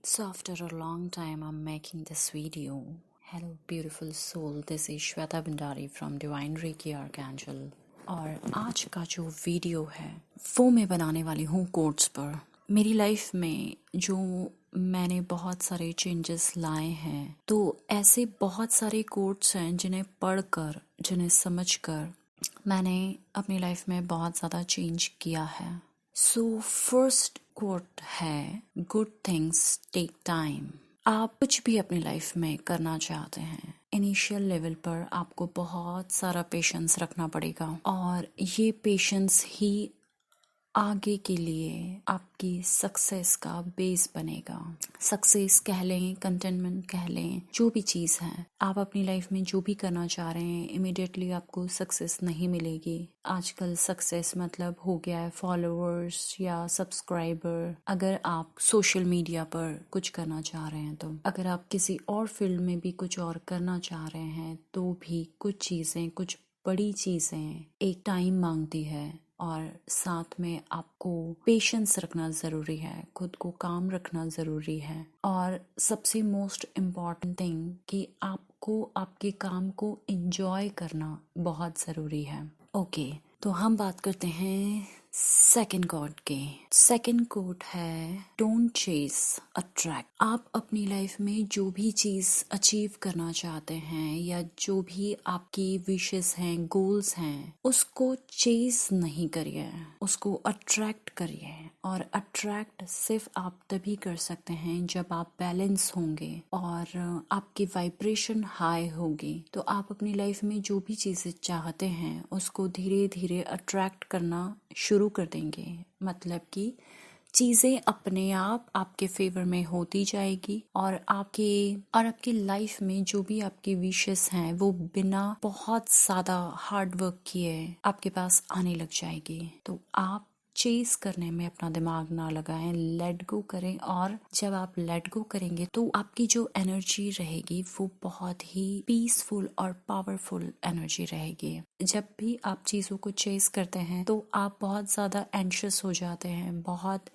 So after a long time I'm making this video. Hello beautiful soul, this is Shweta Bhandari from Divine Reiki Archangel. और आज का जो video है वो मैं बनाने वाली हूँ कोट्स पर। मेरी लाइफ में जो मैंने बहुत सारे चेंजेस लाए हैं, तो ऐसे बहुत सारे कोट्स हैं जिन्हें पढ़कर, जिन्हें समझकर मैंने अपनी लाइफ में बहुत ज़्यादा चेंज किया है। सो फर्स्ट कोट है, गुड थिंग्स टेक टाइम। आप कुछ भी अपनी लाइफ में करना चाहते हैं, इनिशियल लेवल पर आपको बहुत सारा पेशेंस रखना पड़ेगा और ये पेशेंस ही आगे के लिए आपकी सक्सेस का बेस बनेगा। सक्सेस कह लें, कंटेनमेंट कह लें, जो भी चीज़ है, आप अपनी लाइफ में जो भी करना चाह रहे हैं, इमिडिएटली आपको सक्सेस नहीं मिलेगी। आजकल सक्सेस मतलब हो गया है फॉलोअर्स या सब्सक्राइबर। अगर आप सोशल मीडिया पर कुछ करना चाह रहे हैं, तो अगर आप किसी और फील्ड में भी कुछ और करना चाह रहे हैं, तो भी कुछ चीज़ें, कुछ बड़ी चीज़ें एक टाइम मांगती है और साथ में आपको पेशेंस रखना ज़रूरी है, खुद को काम रखना ज़रूरी है और सबसे मोस्ट इम्पॉर्टेंट थिंग कि आपको आपके काम को एंजॉय करना बहुत ज़रूरी है। ओके, तो हम बात करते हैं सेकंड कोट के। सेकंड कोट है, डोंट चेस, अट्रैक्ट। आप अपनी लाइफ में जो भी चीज अचीव करना चाहते हैं या जो भी आपकी विशेस हैं, गोल्स हैं, उसको चेस नहीं करिए, उसको अट्रैक्ट करिए। और अट्रैक्ट सिर्फ आप तभी कर सकते हैं जब आप बैलेंस होंगे और आपकी वाइब्रेशन हाई होगी। तो आप अपनी लाइफ में जो भी चीजें चाहते हैं उसको धीरे धीरे अट्रैक्ट करना शुरू कर देंगे। मतलब कि चीजें अपने आप आपके फेवर में होती जाएगी और आपकी लाइफ में जो भी आपकी विशेस हैं वो बिना बहुत ज्यादा हार्ड वर्क किए आपके पास आने लग जाएगी। तो आप चेस करने में अपना दिमाग ना लगाएं, लेट गो करें। और जब आप लेट गो करेंगे तो आपकी जो एनर्जी रहेगी वो बहुत ही पीसफुल और पावरफुल एनर्जी रहेगी। जब भी आप चीज़ों को चेस करते हैं तो आप बहुत ज़्यादा एंशियस हो जाते हैं, बहुत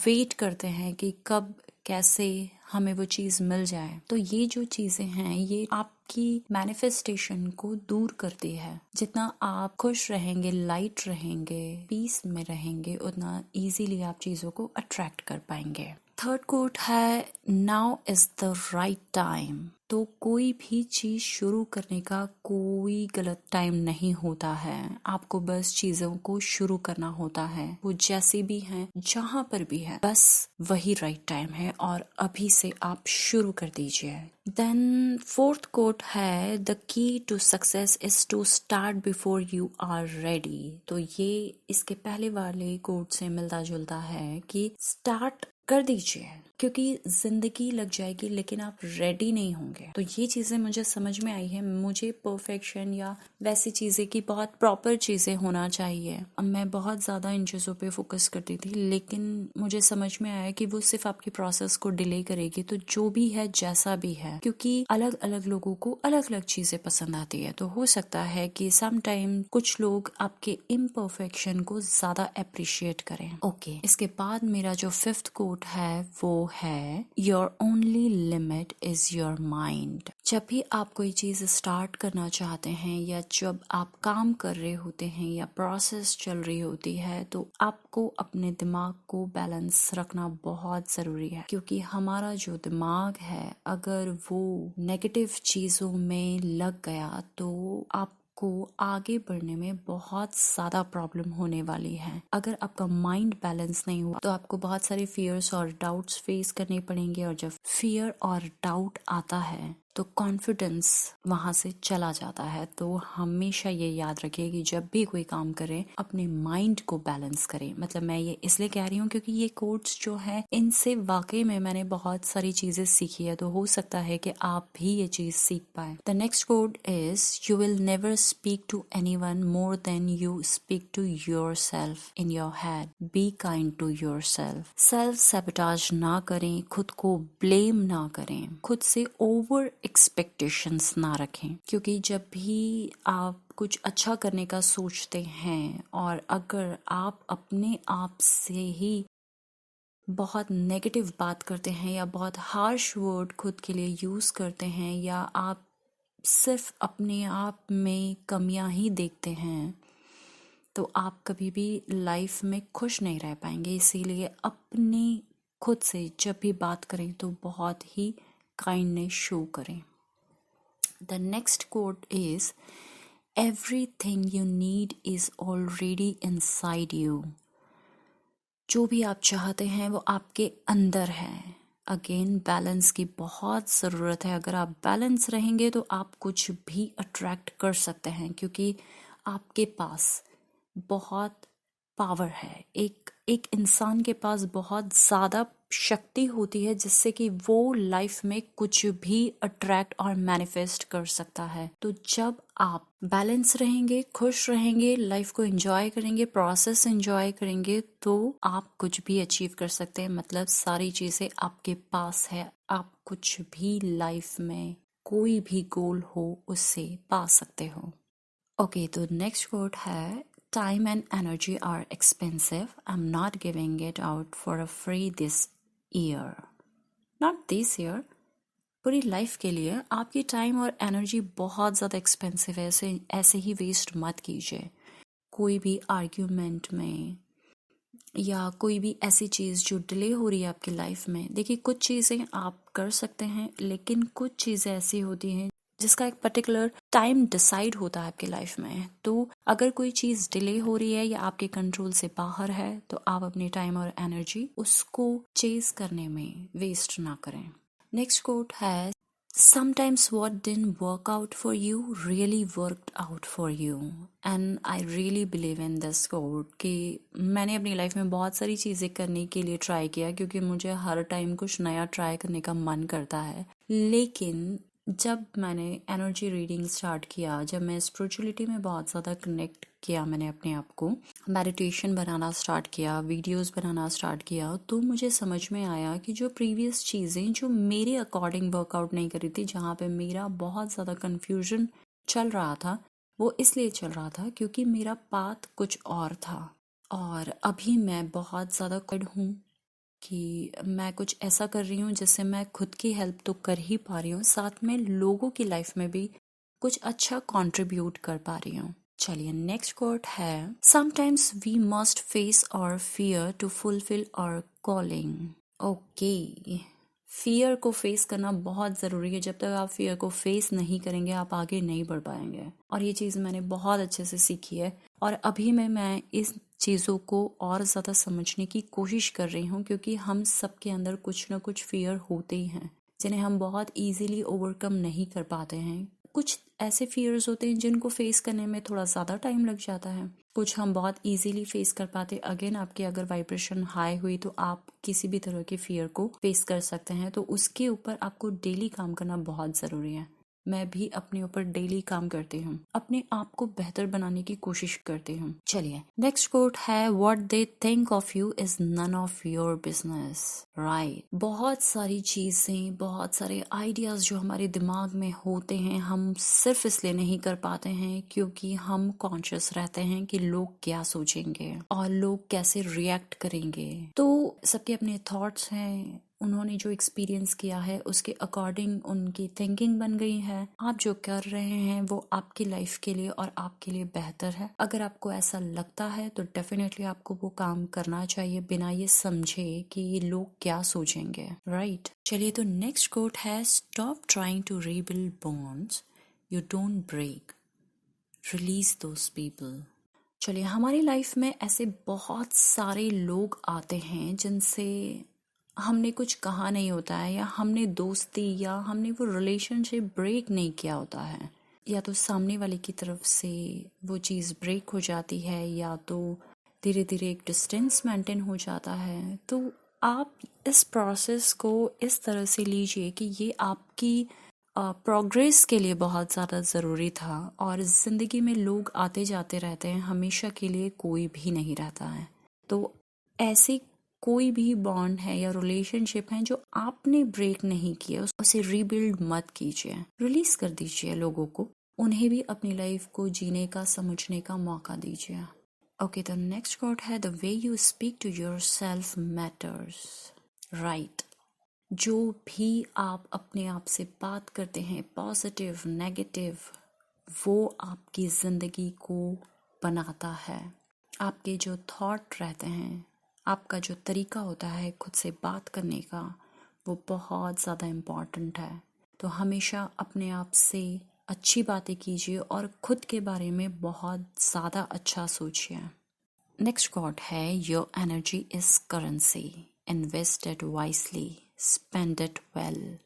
वेट करते हैं कि कब कैसे हमें वो चीज़ मिल जाए। तो ये जो चीज़ें हैं ये आपकी मैनिफेस्टेशन को दूर करती है। जितना आप खुश रहेंगे, लाइट रहेंगे, पीस में रहेंगे, उतना इजीली आप चीज़ों को अट्रैक्ट कर पाएंगे। थर्ड कोट है, now is the right time. तो कोई भी चीज शुरू करने का कोई गलत टाइम नहीं होता है। आपको बस चीजों को शुरू करना होता है, वो जैसे भी हैं, जहां पर भी है, बस वही राइट टाइम है और अभी से आप शुरू कर दीजिए। देन फोर्थ कोट है, the key to success is to start before you are ready. तो ये इसके पहले वाले कोट से मिलता जुलता है कि स्टार्ट कर दीजिए, क्योंकि जिंदगी लग जाएगी लेकिन आप रेडी नहीं होंगे। तो ये चीजें मुझे समझ में आई है। मुझे परफेक्शन या वैसी चीजें की बहुत प्रॉपर चीजें होना चाहिए। अब मैं बहुत ज्यादा इन चीजों पे फोकस करती थी, लेकिन मुझे समझ में आया कि वो सिर्फ आपकी प्रोसेस को डिले करेगी। तो जो भी है, जैसा भी है, क्योंकि अलग अलग लोगों को अलग अलग चीजें पसंद आती है, तो हो सकता है कि सम टाइम कुछ लोग आपके इम्परफेक्शन को ज्यादा अप्रिशिएट करें। ओके, इसके बाद मेरा जो फिफ्थ कोट है वो है, your only limit is your mind. जब भी आप कोई चीज स्टार्ट करना चाहते हैं या जब आप काम कर रहे होते हैं या प्रोसेस चल रही होती है, तो आपको अपने दिमाग को बैलेंस रखना बहुत जरूरी है। क्योंकि हमारा जो दिमाग है, अगर वो नेगेटिव चीजों में लग गया तो आप को आगे बढ़ने में बहुत ज्यादा प्रॉब्लम होने वाली है। अगर आपका माइंड बैलेंस नहीं हुआ तो आपको बहुत सारे फियर्स और डाउट्स फेस करने पड़ेंगे, और जब फियर और डाउट आता है तो कॉन्फिडेंस वहां से चला जाता है। तो हमेशा ये याद रखिए कि जब भी कोई काम करें, अपने माइंड को बैलेंस करें। मतलब मैं ये इसलिए कह रही हूँ क्योंकि ये कोट्स जो है, इनसे वाकई में मैंने बहुत सारी चीजें सीखी है। तो हो सकता है कि आप भी ये चीज सीख पाए। The next quote is, you will never speak to anyone more than you speak to yourself in your head. Be kind to yourself. Self sabotage ना करें, खुद को ब्लेम ना करें, खुद से ओवर एक्सपेक्टेशंस ना रखें। क्योंकि जब भी आप कुछ अच्छा करने का सोचते हैं और अगर आप अपने आप से ही बहुत नेगेटिव बात करते हैं या बहुत हार्श वर्ड खुद के लिए यूज़ करते हैं, या आप सिर्फ अपने आप में कमियां ही देखते हैं, तो आप कभी भी लाइफ में खुश नहीं रह पाएंगे। इसीलिए अपने खुद से जब भी बात करें तो बहुत ही काइंडनेस शो करें। The next quote is everything you need is already inside you. जो भी आप चाहते हैं वो आपके अंदर है। अगेन बैलेंस की बहुत ज़रूरत है। अगर आप बैलेंस रहेंगे तो आप कुछ भी अट्रैक्ट कर सकते हैं, क्योंकि आपके पास बहुत पावर है। एक इंसान के पास बहुत ज़्यादा शक्ति होती है जिससे कि वो लाइफ में कुछ भी अट्रैक्ट और मैनिफेस्ट कर सकता है। तो जब आप बैलेंस रहेंगे, खुश रहेंगे, लाइफ को एंजॉय करेंगे, प्रोसेस एंजॉय करेंगे, तो आप कुछ भी अचीव कर सकते हैं। मतलब सारी चीज़ें आपके पास है। आप कुछ भी लाइफ में कोई भी गोल हो उससे पा सकते हो। ओके, तो नेक्स्ट कोट है time and energy are expensive, I am not giving it out for a free this year. Not this year, पूरी लाइफ के लिए आपकी टाइम और एनर्जी बहुत ज़्यादा एक्सपेंसिव है। ऐसे ही वेस्ट मत कीजिए। कोई भी आर्ग्यूमेंट में या कोई भी ऐसी चीज़ जो डिले हो रही है आपकी लाइफ में, देखिए कुछ चीज़ें आप कर सकते हैं, लेकिन कुछ चीज़ें ऐसी होती हैं जिसका एक पर्टिकुलर टाइम डिसाइड होता है आपकी लाइफ में। तो अगर कोई चीज़ डिले हो रही है या आपके कंट्रोल से बाहर है, तो आप अपनी टाइम और एनर्जी उसको चेज करने में वेस्ट ना करें। नेक्स्ट कोट है Sometimes what didn't work out for you really worked out for you, and I really believe in this quote कि मैंने अपनी लाइफ में बहुत सारी चीज़ें करने के लिए ट्राई किया, क्योंकि मुझे हर टाइम कुछ नया ट्राई करने का मन करता है। लेकिन जब मैंने एनर्जी रीडिंग स्टार्ट किया, जब मैं स्पिरिचुअलिटी में बहुत ज़्यादा कनेक्ट किया, मैंने अपने आप को मेडिटेशन बनाना स्टार्ट किया, वीडियोस बनाना स्टार्ट किया, तो मुझे समझ में आया कि जो प्रीवियस चीज़ें जो मेरे अकॉर्डिंग वर्कआउट नहीं कर रही थी, जहाँ पे मेरा बहुत ज़्यादा कन्फ्यूजन चल रहा था, वो इसलिए चल रहा था क्योंकि मेरा पाथ कुछ और था। और अभी मैं बहुत ज़्यादा कड हूँ कि मैं कुछ ऐसा कर रही हूँ जिससे मैं खुद की हेल्प तो कर ही पा रही हूँ, साथ में लोगों की लाइफ में भी कुछ अच्छा कंट्रीब्यूट कर पा रही हूँ। चलिए, नेक्स्ट कोट है समटाइम्स वी मस्ट फेस और फियर टू फुलफिल और कॉलिंग। ओके, फियर को फेस करना बहुत ज़रूरी है। जब तक आप फियर को फेस नहीं करेंगे आप आगे नहीं बढ़ पाएंगे। और ये चीज़ मैंने बहुत अच्छे से सीखी है, और अभी मैं इस चीज़ों को और ज़्यादा समझने की कोशिश कर रही हूँ, क्योंकि हम सबके अंदर कुछ ना कुछ फियर होते ही हैं जिन्हें हम बहुत इजीली ओवरकम नहीं कर पाते हैं। कुछ ऐसे फियर्स होते हैं जिनको फेस करने में थोड़ा ज़्यादा टाइम लग जाता है, कुछ हम बहुत इजीली फेस कर पाते। अगेन आपकी अगर वाइब्रेशन हाई हुई तो आप किसी भी तरह के फियर को फेस कर सकते हैं। तो उसके ऊपर आपको डेली काम करना बहुत ज़रूरी है। मैं भी अपने ऊपर डेली काम करती हूँ, अपने आप को बेहतर बनाने की कोशिश करती हूँ। चलिए, नेक्स्ट कोट है what they think of you is none of your business. Right, बहुत सारी चीजें, बहुत सारे आइडियाज जो हमारे दिमाग में होते हैं, हम सिर्फ इसलिए नहीं कर पाते हैं क्योंकि हम कॉन्शियस रहते हैं कि लोग क्या सोचेंगे और लोग कैसे रिएक्ट करेंगे। तो सबके अपने थॉट्स हैं, उन्होंने जो एक्सपीरियंस किया है उसके अकॉर्डिंग उनकी थिंकिंग बन गई है। आप जो कर रहे हैं वो आपकी लाइफ के लिए और आपके लिए बेहतर है। अगर आपको ऐसा लगता है तो डेफिनेटली आपको वो काम करना चाहिए, बिना ये समझे कि ये लोग क्या सोचेंगे। राइट, चलिए, तो नेक्स्ट कोट है stop trying to rebuild bonds you don't break, release those people. चलिए, हमारी लाइफ में ऐसे बहुत सारे लोग आते हैं जिनसे हमने कुछ कहा नहीं होता है, या हमने दोस्ती या हमने वो रिलेशनशिप ब्रेक नहीं किया होता है, या तो सामने वाले की तरफ से वो चीज़ ब्रेक हो जाती है, या तो धीरे धीरे एक डिस्टेंस मेंटेन हो जाता है। तो आप इस प्रोसेस को इस तरह से लीजिए कि ये आपकी प्रोग्रेस के लिए बहुत ज़्यादा ज़रूरी था। और ज़िंदगी में लोग आते जाते रहते हैं, हमेशा के लिए कोई भी नहीं रहता है। तो ऐसी कोई भी बॉन्ड है या रिलेशनशिप है जो आपने ब्रेक नहीं किया, उसे रीबिल्ड मत कीजिए, रिलीज कर दीजिए लोगों को। उन्हें भी अपनी लाइफ को जीने का, समझने का मौका दीजिए। ओके, द नेक्स्ट कोट है the way you speak to yourself matters. Right, जो भी आप अपने आप से बात करते हैं, पॉजिटिव नेगेटिव, वो आपकी ज़िंदगी को बनाता है। आपके जो थॉट रहते हैं, आपका जो तरीका होता है खुद से बात करने का, वो बहुत ज़्यादा इम्पॉर्टेंट है। तो हमेशा अपने आप से अच्छी बातें कीजिए और खुद के बारे में बहुत ज़्यादा अच्छा सोचिए। नेक्स्ट कोट है your energy is currency, invest it wisely, spend it well.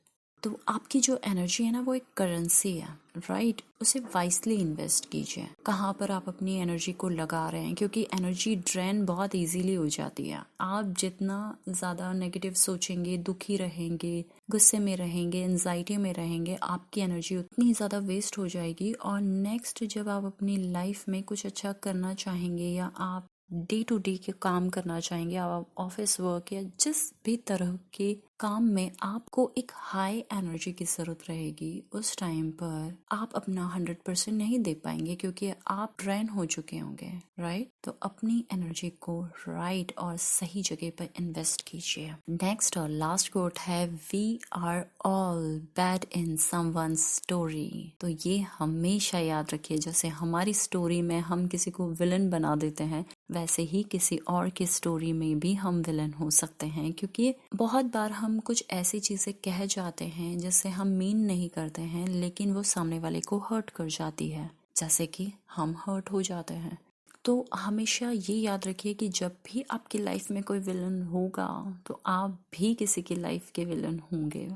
तो आपकी जो एनर्जी है ना, वो एक करेंसी है, राइट? उसे वाइसली इन्वेस्ट कीजिए। कहाँ पर आप अपनी एनर्जी को लगा रहे हैं, क्योंकि एनर्जी ड्रेन बहुत इजीली हो जाती है। आप जितना ज़्यादा नेगेटिव सोचेंगे, दुखी रहेंगे, गुस्से में रहेंगे, एंजाइटी में रहेंगे, आपकी एनर्जी उतनी ज़्यादा वेस्ट हो जाएगी। और नेक्स्ट जब आप अपनी लाइफ में कुछ अच्छा करना चाहेंगे या आप डे टू डे के काम करना चाहेंगे, आप ऑफिस वर्क या जिस भी तरह के काम में आपको एक हाई एनर्जी की ज़रूरत रहेगी, उस टाइम पर आप अपना 100% नहीं दे पाएंगे, क्योंकि आप ड्रेन हो चुके होंगे, राइट? तो अपनी एनर्जी को राइट और सही जगह पर इन्वेस्ट कीजिए। नेक्स्ट और लास्ट कोट है we are all bad in someone's story. तो ये हमेशा याद रखिए, जैसे हमारी स्टोरी में हम किसी को विलन बना देते हैं, वैसे ही किसी और की स्टोरी में भी हम विलन हो सकते हैं। क्योंकि बहुत बार हम कुछ ऐसी चीजें कह जाते हैं जिससे हम मीन नहीं करते हैं, लेकिन वो सामने वाले को हर्ट कर जाती है, जैसे कि हम हर्ट हो जाते हैं। तो हमेशा ये याद रखिए कि जब भी आपकी लाइफ में कोई विलन होगा, तो आप भी किसी की लाइफ के विलन होंगे।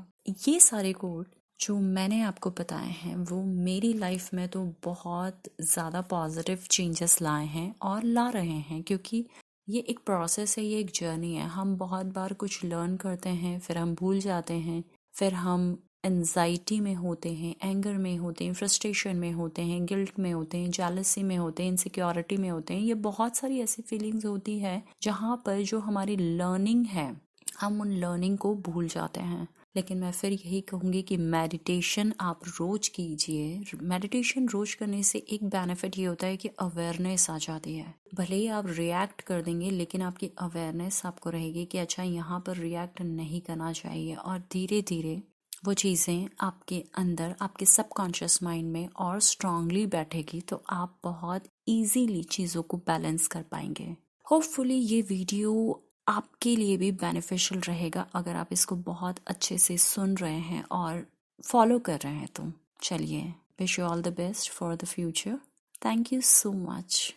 ये सारे कोड जो मैंने आपको बताए हैं, वो मेरी लाइफ में तो बहुत ज़्यादा पॉजिटिव चेंजेस लाए हैं और ला रहे हैं। क्योंकि ये एक प्रोसेस है, ये एक जर्नी है। हम बहुत बार कुछ लर्न करते हैं, फिर हम भूल जाते हैं, फिर हम एंजाइटी में होते हैं, एंगर में होते हैं, फ्रस्ट्रेशन में होते हैं, गिल्ट में होते हैं, जेलसी में होते हैं, इनसिक्योरिटी में होते हैं। ये बहुत सारी ऐसी फीलिंग्स होती है जहाँ पर जो हमारी लर्निंग है, हम उन लर्निंग को भूल जाते हैं। लेकिन मैं फिर यही कहूँगी कि मेडिटेशन आप रोज कीजिए। मेडिटेशन रोज करने से एक बेनिफिट ये होता है कि अवेयरनेस आ जाती है। भले ही आप रिएक्ट कर देंगे, लेकिन आपकी अवेयरनेस आपको रहेगी कि अच्छा, यहाँ पर रिएक्ट नहीं करना चाहिए। और धीरे धीरे वो चीज़ें आपके अंदर, आपके सबकॉन्शियस माइंड में और स्ट्रांगली बैठेगी, तो आप बहुत इजीली चीज़ों को बैलेंस कर पाएंगे। होपफुली ये वीडियो आपके लिए भी बेनिफिशियल रहेगा, अगर आप इसको बहुत अच्छे से सुन रहे हैं और फॉलो कर रहे हैं। तो चलिए, wish you all the best for the future. Thank you so much.